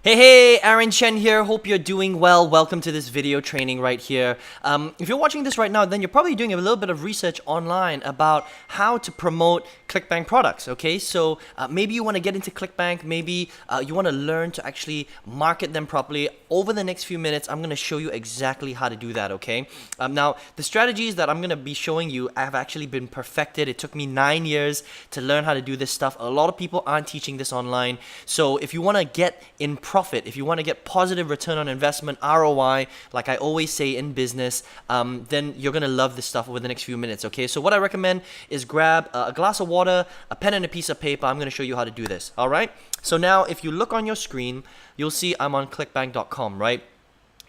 Hey, Aaron Chen here. Hope you're doing well. Welcome to this video training right here. If you're watching this right now, then you're probably doing a little bit of research online about how to promote Clickbank products, okay? So maybe you want to get into Clickbank, maybe you want to learn to actually market them properly. Over the next few minutes, I'm going to show you exactly how to do that, okay? Now, the strategies that I'm going to be showing you have actually been perfected. It took me 9 years to learn how to do this stuff. A lot of people aren't teaching this online. So if you want to get in profit, if you want to get positive return on investment, ROI, like I always say in business, then you're going to love this stuff over the next few minutes, okay? So what I recommend is grab a glass of water, a pen and a piece of paper. I'm going to show you how to do this, all right? So now if you look on your screen, you'll see I'm on clickbank.com, right?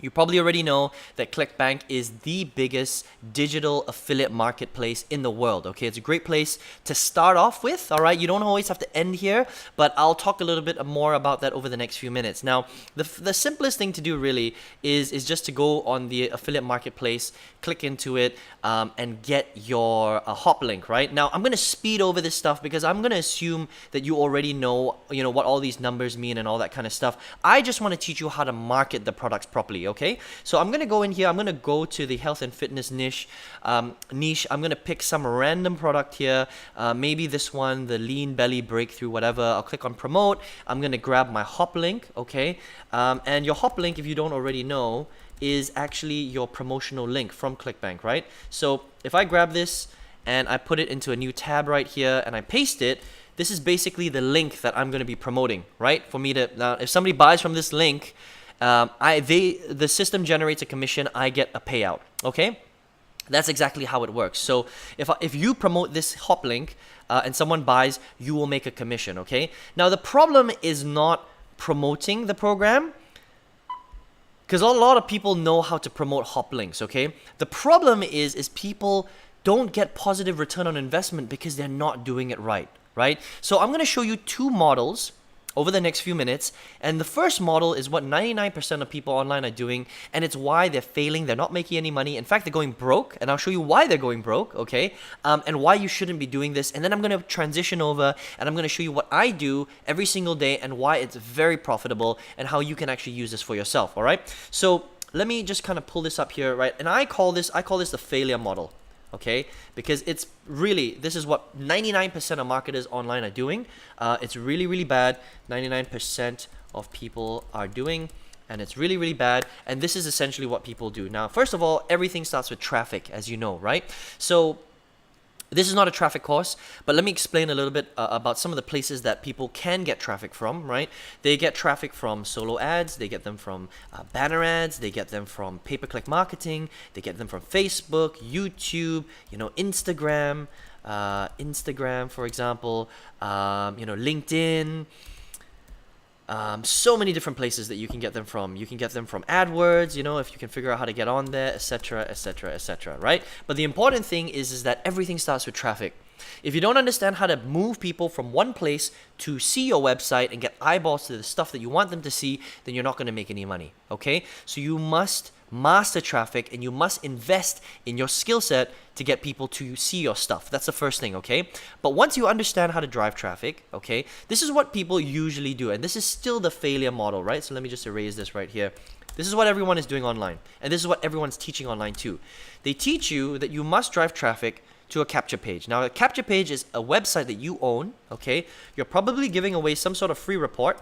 You probably already know that Clickbank is the biggest digital affiliate marketplace in the world, okay? It's a great place to start off with, all right? You don't always have to end here, but I'll talk a little bit more about that over the next few minutes. Now, the simplest thing to do really is just to go on the affiliate marketplace, click into it, and get your hop link, right? Now, I'm going to speed over this stuff because I'm going to assume that you already know, what all these numbers mean and all that kind of stuff. I just want to teach you how to market the products properly, okay? So I'm going to go in here. I'm going to go to the health and fitness niche. I'm going to pick some random product here. Maybe this one, the lean belly breakthrough, whatever. I'll click on promote. I'm going to grab my hop link, okay? And your hop link, if you don't already know, is actually your promotional link from Clickbank, right? So if I grab this and I put it into a new tab right here and I paste it, this is basically the link that I'm going to be promoting, right? For me to, now if somebody buys from this link, the system generates a commission, I get a payout, okay? That's exactly how it works. So if you promote this hop link and someone buys, you will make a commission, okay? Now the problem is not promoting the program, because a lot of people know how to promote hop links, okay? The problem is people don't get positive return on investment because they're not doing it right? So I'm going to show you two models over the next few minutes, and the first model is what 99% of people online are doing, and it's why they're failing. They're not making any money. In fact, they're going broke, and I'll show you why they're going broke, okay? And why you shouldn't be doing this. And then I'm going to transition over, and I'm going to show you what I do every single day and why it's very profitable and how you can actually use this for yourself, all right? So let me just kind of pull this up here, right? And I call this the failure model, okay? Because it's really, this is what 99% of marketers online are doing. It's really, really bad. 99% of people are doing, and it's really, really bad. And this is essentially what people do. Now, first of all, everything starts with traffic, as you know, right? So this is not a traffic course, but let me explain a little bit about some of the places that people can get traffic from, right? They get traffic from solo ads, they get them from banner ads, they get them from pay-per-click marketing, they get them from Facebook, YouTube, Instagram, for example, LinkedIn. So many different places that you can get them from. You can get them from AdWords, if you can figure out how to get on there, etc., etc., etc., right? But the important thing is that everything starts with traffic. If you don't understand how to move people from one place to see your website and get eyeballs to the stuff that you want them to see, then you're not going to make any money, okay? So you must master traffic, and you must invest in your skill set to get people to see your stuff. That's the first thing, okay? But once you understand how to drive traffic, okay, this is what people usually do, and this is still the failure model, right? So let me just erase this right here. This is what everyone is doing online, and this is what everyone's teaching online too. They teach you that you must drive traffic to a capture page. Now, a capture page is a website that you own, okay? You're probably giving away some sort of free report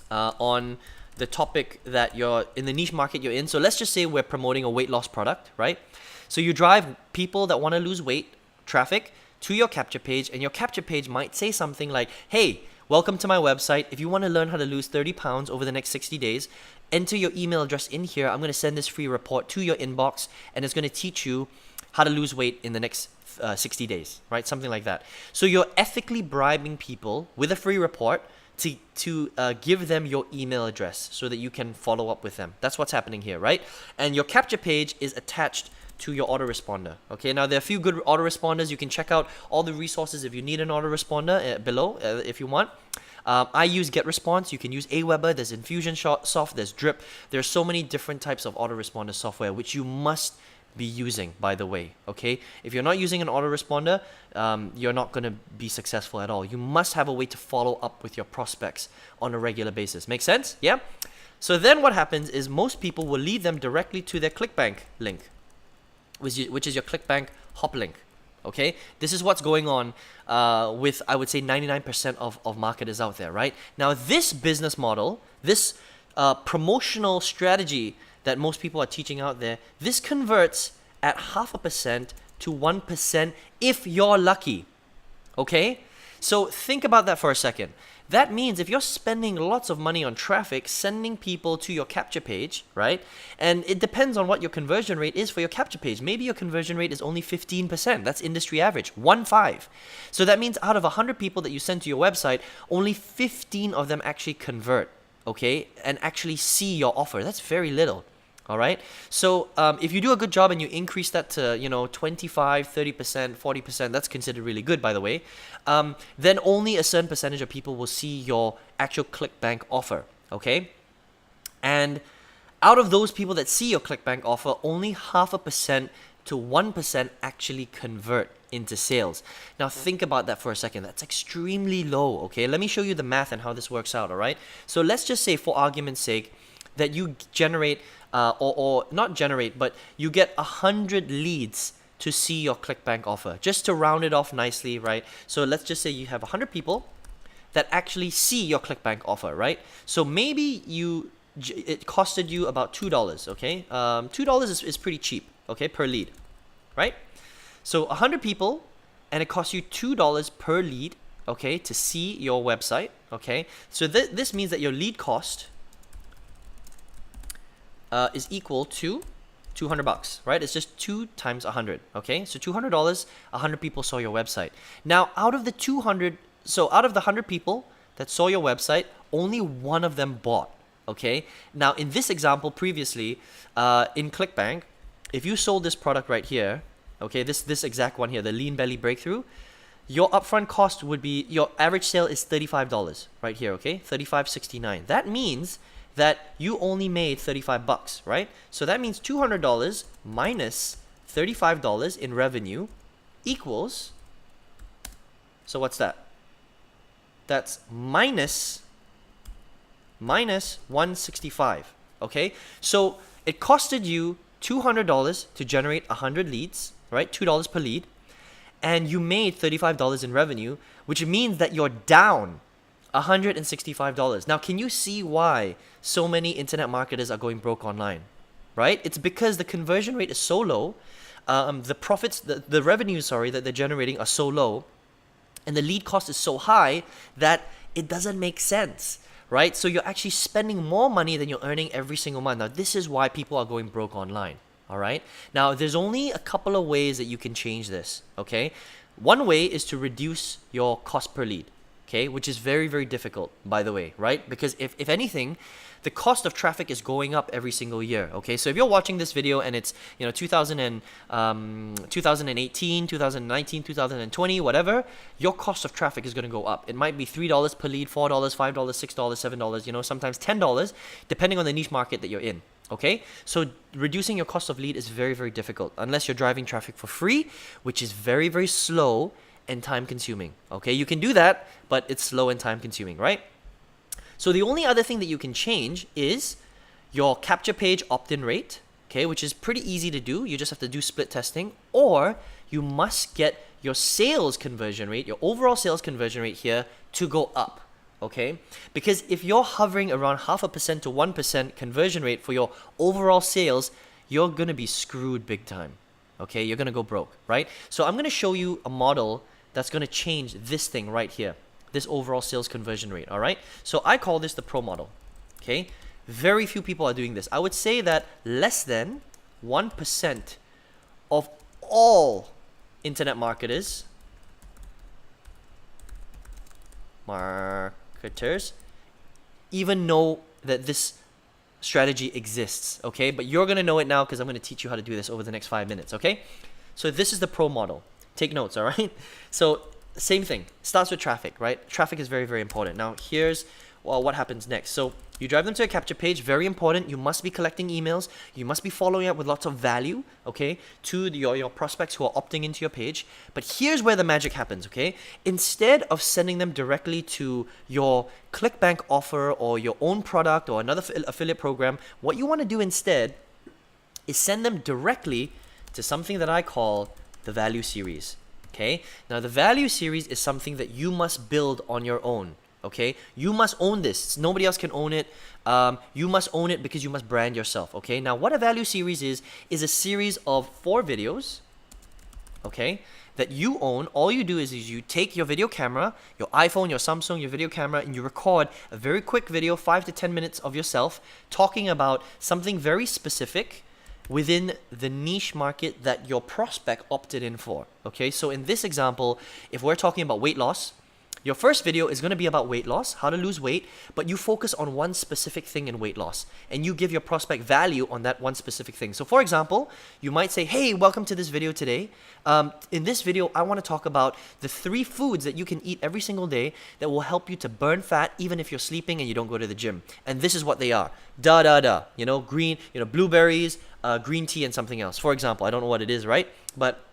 on the topic that you're in, the niche market you're in. So let's just say we're promoting a weight loss product, right? So you drive people that want to lose weight, traffic, to your capture page, and your capture page might say something like, hey, welcome to my website. If you want to learn how to lose 30 pounds over the next 60 days, enter your email address in here. I'm going to send this free report to your inbox, and it's going to teach you how to lose weight in the next 60 days, right? Something like that. So you're ethically bribing people with a free report to give them your email address so that you can follow up with them. That's what's happening here, right? And your capture page is attached to your autoresponder. Okay, now there are a few good autoresponders. You can check out all the resources if you need an autoresponder below if you want. I use GetResponse. You can use Aweber. There's Infusionsoft. There's Drip. There's so many different types of autoresponder software which you must be using, by the way, okay? If you're not using an autoresponder, you're not going to be successful at all. You must have a way to follow up with your prospects on a regular basis. Make sense? Yeah? So then what happens is most people will lead them directly to their Clickbank link, which is your Clickbank hop link. Okay, this is what's going on with, I would say, 99% of marketers out there, right? Now, this business model, this promotional strategy that most people are teaching out there, this converts at 0.5% to 1% if you're lucky. Okay, so think about that for a second. That means if you're spending lots of money on traffic, sending people to your capture page, right? And it depends on what your conversion rate is for your capture page. Maybe your conversion rate is only 15%. That's industry average, 1.5. So that means out of 100 people that you send to your website, only 15 of them actually convert, okay? And actually see your offer. That's very little. All right. So if you do a good job and you increase that to 25, 30%, 40%, that's considered really good, by the way. Then only a certain percentage of people will see your actual Clickbank offer. Okay. And out of those people that see your Clickbank offer, only 0.5% to 1% actually convert into sales. Now think about that for a second. That's extremely low. Okay. Let me show you the math and how this works out. All right. So let's just say, for argument's sake, that you generate or not generate, but you get 100 leads to see your Clickbank offer, just to round it off nicely, right? So let's just say you have 100 people that actually see your Clickbank offer, right? So maybe it costed you about $2, okay? $2 is pretty cheap, okay, per lead, right? So 100 people, and it costs you $2 per lead, okay, to see your website, okay? So this means that your lead cost is equal to $200, right? It's just 2 times 100, okay? So $200, 100 people saw your website. Now, out of the 100 people that saw your website, only one of them bought, okay? Now, in this example previously, in Clickbank, if you sold this product right here, okay, this exact one here, the Lean Belly Breakthrough, your upfront cost would be, your average sale is $35 right here, okay? $35.69. That means that you only made $35, right? So that means $200 minus $35 in revenue equals, so what's that? That's minus 165, okay? So it costed you $200 to generate 100 leads, right? $2 per lead, and you made $35 in revenue, which means that you're down $165. Now, can you see why so many internet marketers are going broke online, right? It's because the conversion rate is so low, the revenue, that they're generating are so low, and the lead cost is so high that it doesn't make sense, right? So you're actually spending more money than you're earning every single month. Now, this is why people are going broke online, all right? Now, there's only a couple of ways that you can change this, okay? One way is to reduce your cost per lead. Okay, which is very, very difficult, by the way, right? Because if anything, the cost of traffic is going up every single year, okay? So if you're watching this video and it's, 2018, 2019, 2020, whatever, your cost of traffic is going to go up. It might be $3 per lead, $4, $5, $6, $7, sometimes $10, depending on the niche market that you're in, okay? So reducing your cost of lead is very, very difficult unless you're driving traffic for free, which is very, very slow and time consuming, okay? You can do that, but it's slow and time consuming, right? So the only other thing that you can change is your capture page opt-in rate, okay, which is pretty easy to do. You just have to do split testing, or you must get your sales conversion rate, your overall sales conversion rate here to go up, okay? Because if you're hovering around 0.5% to 1% conversion rate for your overall sales, you're gonna be screwed big time, okay? You're gonna go broke, right? So I'm gonna show you a model that's going to change this thing right here, this overall sales conversion rate, all right? So I call this the pro model, okay? Very few people are doing this. I would say that less than 1% of all internet marketers even know that this strategy exists, okay? But you're going to know it now because I'm going to teach you how to do this over the next 5 minutes, okay? So this is the pro model. Take notes, all right? So same thing, starts with traffic, right? Traffic is very, very important. Now, here's well, what happens next? So you drive them to a capture page. Very important. You must be collecting emails. You must be following up with lots of value, okay, to your prospects who are opting into your page. But here's where the magic happens, okay? Instead of sending them directly to your Clickbank offer or your own product or another affiliate program, what you want to do instead is send them directly to something that I call the value series, okay? Now, the value series is something that you must build on your own. Okay, you must own this. Nobody else can own it. You must own it because you must brand yourself. Okay, now what a value series is a series of 4 videos, okay, that you own. All you do is you take your video camera, your iPhone, your Samsung, your video camera, and you record a very quick video, 5 to 10 minutes of yourself talking about something very specific within the niche market that your prospect opted in for. Okay, so in this example, if we're talking about weight loss, your first video is going to be about weight loss, how to lose weight, but you focus on one specific thing in weight loss, and you give your prospect value on that one specific thing. So for example, you might say, hey, welcome to this video today. In this video, I want to talk about the 3 foods that you can eat every single day that will help you to burn fat even if you're sleeping and you don't go to the gym. And this is what they are. Green, blueberries, green tea, and something else. For example, I don't know what it is, right? But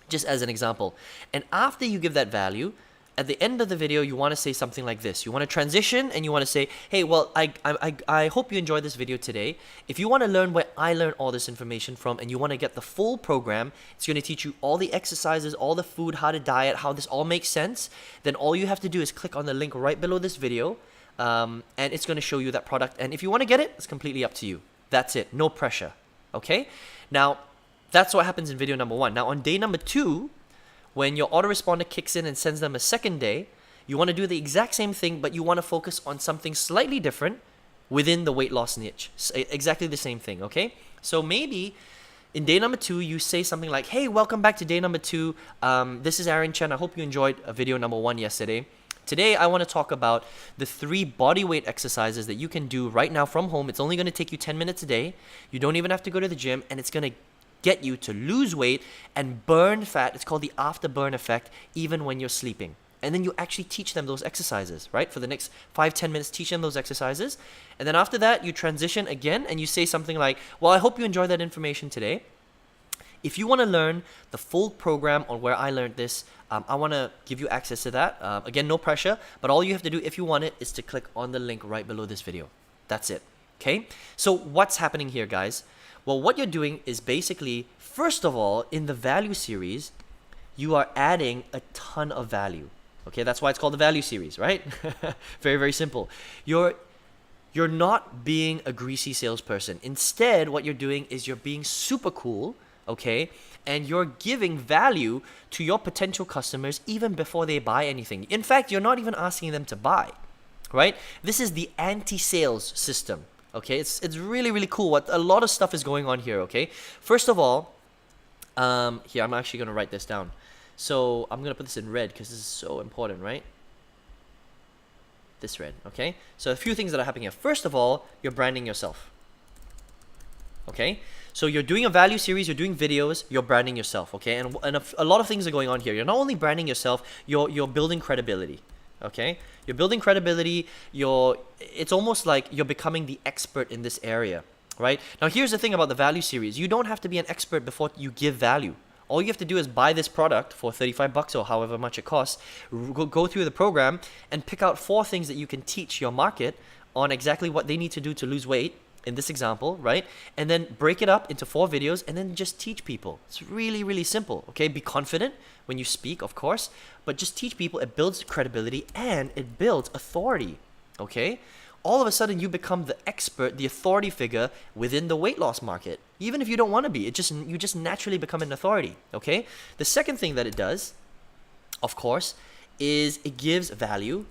just as an example. And after you give that value, at the end of the video, you want to say something like this. You want to transition and you want to say, hey, well, I hope you enjoyed this video today. If you want to learn where I learned all this information from and you want to get the full program, it's going to teach you all the exercises, all the food, how to diet, how this all makes sense. Then all you have to do is click on the link right below this video, and it's going to show you that product. And if you want to get it, it's completely up to you. That's it. No pressure. Okay? Now, that's what happens in video number 1. Now, on day number 2, when your autoresponder kicks in and sends them a second day, you want to do the exact same thing, but you want to focus on something slightly different within the weight loss niche. Exactly the same thing, okay? So maybe in day number 2, you say something like, hey, welcome back to day number 2. This is Aaron Chen. I hope you enjoyed video number 1 yesterday. Today, I want to talk about the 3 body weight exercises that you can do right now from home. It's only going to take you 10 minutes a day. You don't even have to go to the gym, and it's going to get you to lose weight and burn fat. It's called the afterburn effect, even when you're sleeping. And then you actually teach them those exercises, right? For the next 5-10 minutes, teach them those exercises. And then after that, you transition again and you say something like, well, I hope you enjoyed that information today. If you want to learn the full program on where I learned this, I want to give you access to that. Again, no pressure, but all you have to do if you want it is to click on the link right below this video. That's it, okay? So what's happening here, guys? Well, what you're doing is basically, first of all, in the value series, you are adding a ton of value. Okay, that's why it's called the value series, right? Very, very simple. You're not being a greasy salesperson. Instead, what you're doing is you're being super cool, okay? And you're giving value to your potential customers even before they buy anything. In fact, you're not even asking them to buy, right? This is the anti-sales system. Okay, it's really, really cool. What a lot of stuff is going on here, okay? First of all, here, I'm actually going to write this down. So I'm going to put this in red because this is so important, right? This red, okay? So a few things that are happening here. First of all, you're branding yourself. Okay? So you're doing a value series, you're doing videos, you're branding yourself, okay? And a lot of things are going on here. You're not only branding yourself, you're building credibility. Okay, you're building credibility. It's almost like you're becoming the expert in this area, right? Now, here's the thing about the value series. You don't have to be an expert before you give value. All you have to do is buy this product for 35 bucks or however much it costs, go through the program and pick out 4 things that you can teach your market on exactly what they need to do to lose weight in this example, right? And then break it up into 4 videos and then just teach people. It's really, really simple, okay? Be confident when you speak, of course, but just teach people. It builds credibility and it builds authority, okay? All of a sudden, you become the expert, the authority figure within the weight loss market. Even if you don't want to be, you just naturally become an authority, okay? The second thing that it does, of course, is it gives value.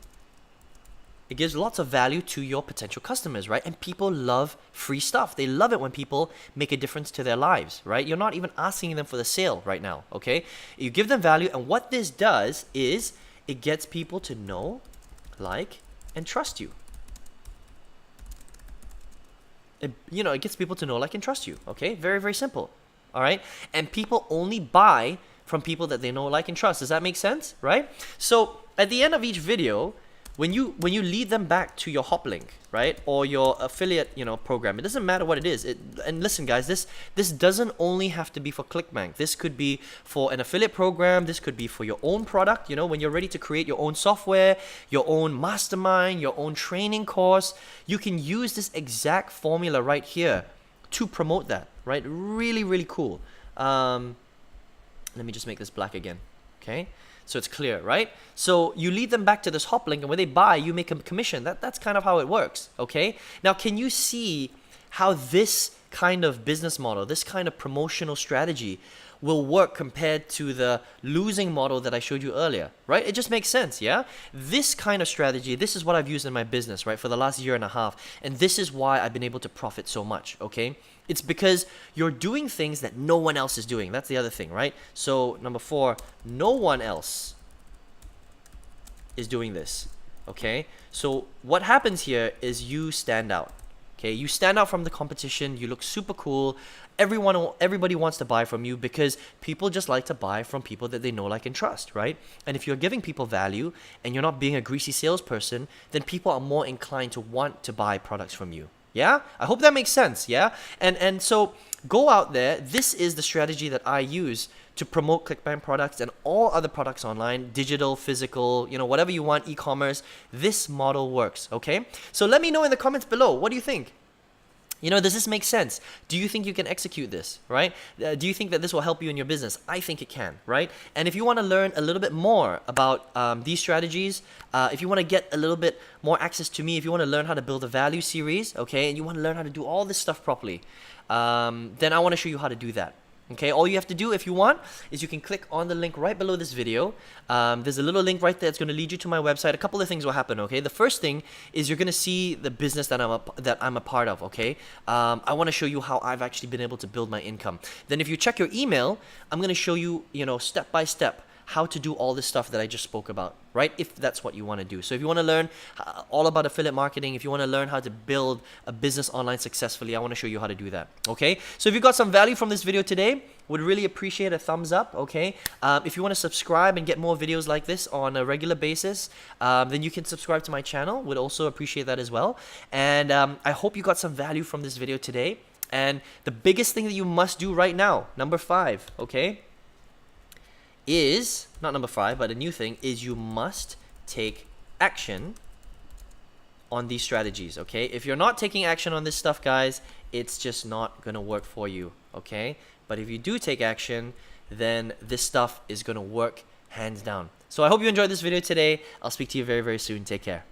It gives lots of value to your potential customers, right? And people love free stuff. They love it when people make a difference to their lives, right? You're not even asking them for the sale right now, okay? You give them value, and what this does is it gets people to know, like, and trust you. It gets people to know, like, and trust you, okay? Very, very simple, all right? And people only buy from people that they know, like, and trust. Does that make sense, right? So at the end of each video, when you lead them back to your hop link, right, or your affiliate, program, it doesn't matter what it is. And listen, guys, this doesn't only have to be for Clickbank. This could be for an affiliate program. This could be for your own product. When you're ready to create your own software, your own mastermind, your own training course, you can use this exact formula right here to promote that, right? Really, really cool. Let me just make this black again, okay? So it's clear, right? So you lead them back to this hop link, and when they buy, you make a commission. That's kind of how it works, okay? Now, can you see how this kind of business model, this kind of promotional strategy will work compared to the losing model that I showed you earlier, right? It just makes sense, yeah? This kind of strategy, this is what I've used in my business, right, for the last 1.5 years, and this is why I've been able to profit so much, okay? It's because you're doing things that no one else is doing. That's the other thing, right? So number 4, no one else is doing this, okay? So what happens here is you stand out, okay? You stand out from the competition. You look super cool. Everybody wants to buy from you because people just like to buy from people that they know, like, and trust, right? And if you're giving people value and you're not being a greasy salesperson, then people are more inclined to want to buy products from you. Yeah, I hope that makes sense. Yeah, and so go out there. This is the strategy that I use to promote Clickbank products and all other products online, digital, physical, whatever you want, e-commerce. This model works. Okay, so let me know in the comments below. What do you think? Does this make sense? Do you think you can execute this, right? Do you think that this will help you in your business? I think it can, right? And if you want to learn a little bit more about these strategies, if you want to get a little bit more access to me, if you want to learn how to build a value series, okay, and you want to learn how to do all this stuff properly, then I want to show you how to do that. Okay, all you have to do if you want is you can click on the link right below this video. There's a little link right there that's going to lead you to my website. A couple of things will happen, okay? The first thing is you're going to see the business that I'm a part of, okay? I want to show you how I've actually been able to build my income. Then if you check your email, I'm going to show you, step by step how to do all this stuff that I just spoke about, right? If that's what you want to do. So if you want to learn all about affiliate marketing, if you want to learn how to build a business online successfully, I want to show you how to do that, okay? So if you got some value from this video today, would really appreciate a thumbs up, okay? If you want to subscribe and get more videos like this on a regular basis, then you can subscribe to my channel. Would also appreciate that as well. And I hope you got some value from this video today. And the biggest thing that you must do right now, number 5, okay, is, not number 5, but a new thing, is you must take action on these strategies, okay? If you're not taking action on this stuff, guys, it's just not gonna work for you, okay? But if you do take action, then this stuff is gonna work hands down. So I hope you enjoyed this video today. I'll speak to you very, very soon. Take care.